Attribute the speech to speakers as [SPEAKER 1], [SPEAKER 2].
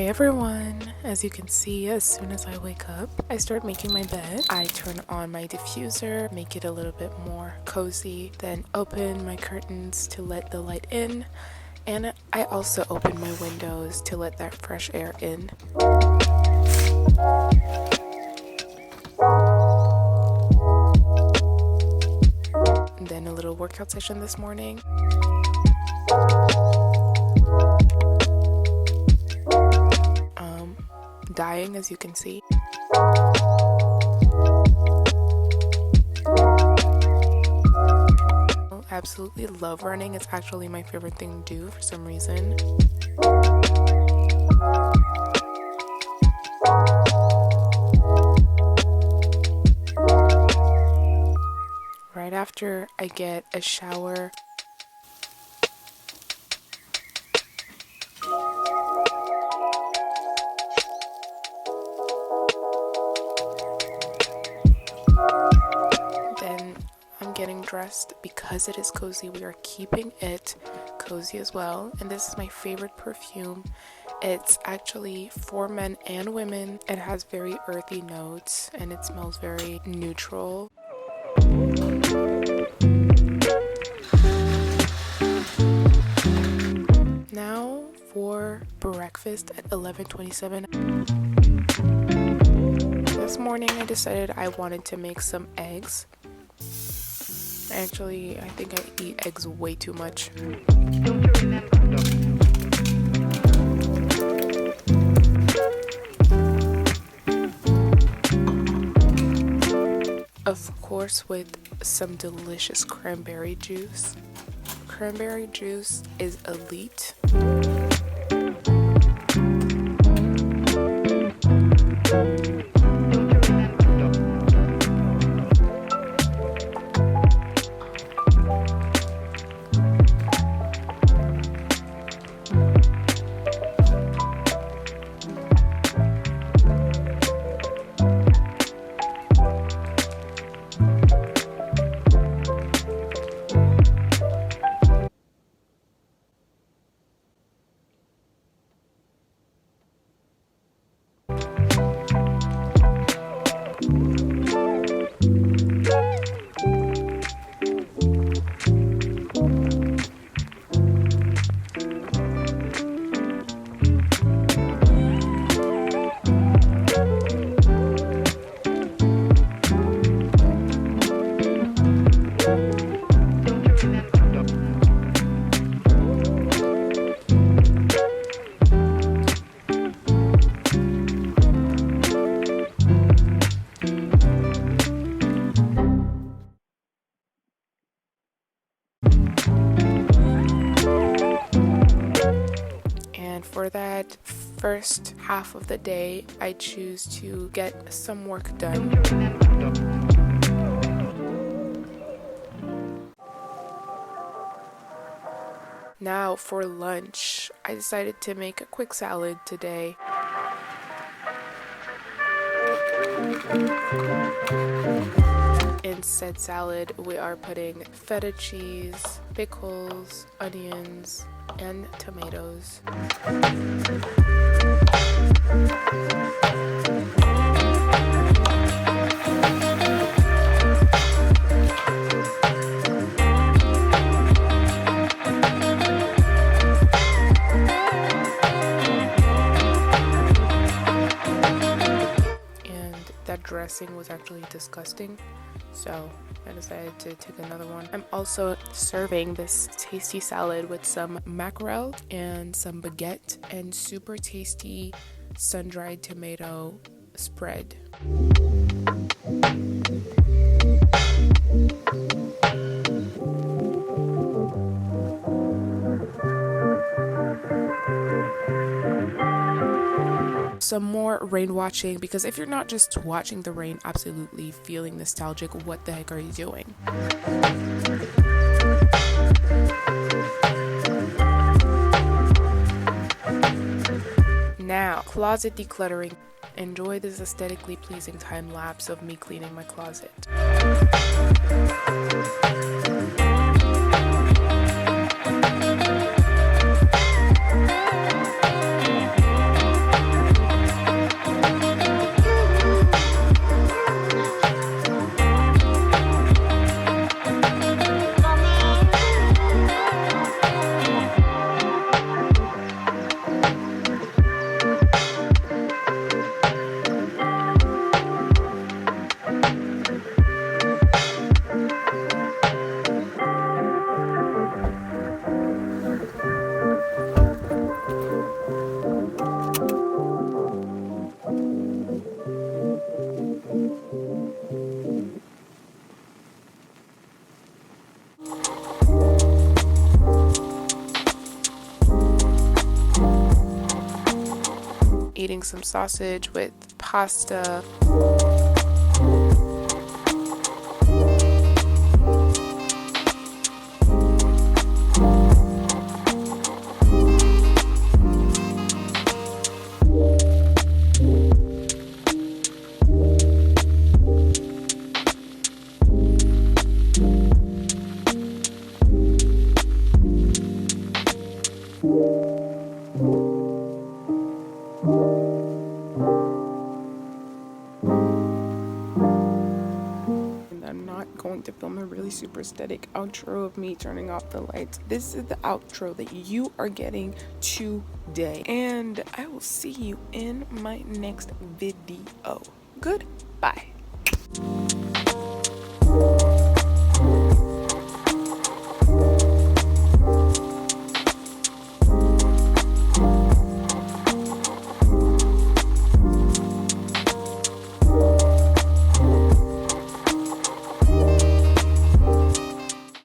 [SPEAKER 1] everyone! As you can see, as soon as I wake up, I start making my bed. I turn on my diffuser, make it a little bit more cozy, then open my curtains to let the light in, and I also open my windows to let that fresh air in. And then a little workout session this morning. Dying, as you can see. Absolutely love running. It's actually my favorite thing to do for some reason. Right after I get a shower, then I'm getting dressed. Because it is cozy, we are keeping it cozy as well. And this is my favorite perfume. It's actually for men and women. It has very earthy notes and it smells very neutral. Now for breakfast at 11:27. This morning I decided I wanted to make some eggs. Actually, I think I eat eggs way too much. Of course, with some delicious cranberry juice. Cranberry juice is elite. For that first half of the day, I choose to get some work done. Now for lunch, I decided to make a quick salad today. In said salad, we are putting feta cheese, pickles, onions, and tomatoes. And that dressing was actually disgusting, so I decided to take another one. I'm also serving this tasty salad with some mackerel and some baguette and super tasty sun-dried tomato spread. Some more rain watching, because if you're not just watching the rain, absolutely feeling nostalgic, what the heck are you doing? Now, closet decluttering. Enjoy this aesthetically pleasing time lapse of me cleaning my closet. eating some sausage with pasta. I'm not going to film a really super aesthetic outro of me turning off the lights. This is the outro that you are getting today, and I will see you in my next video. Goodbye.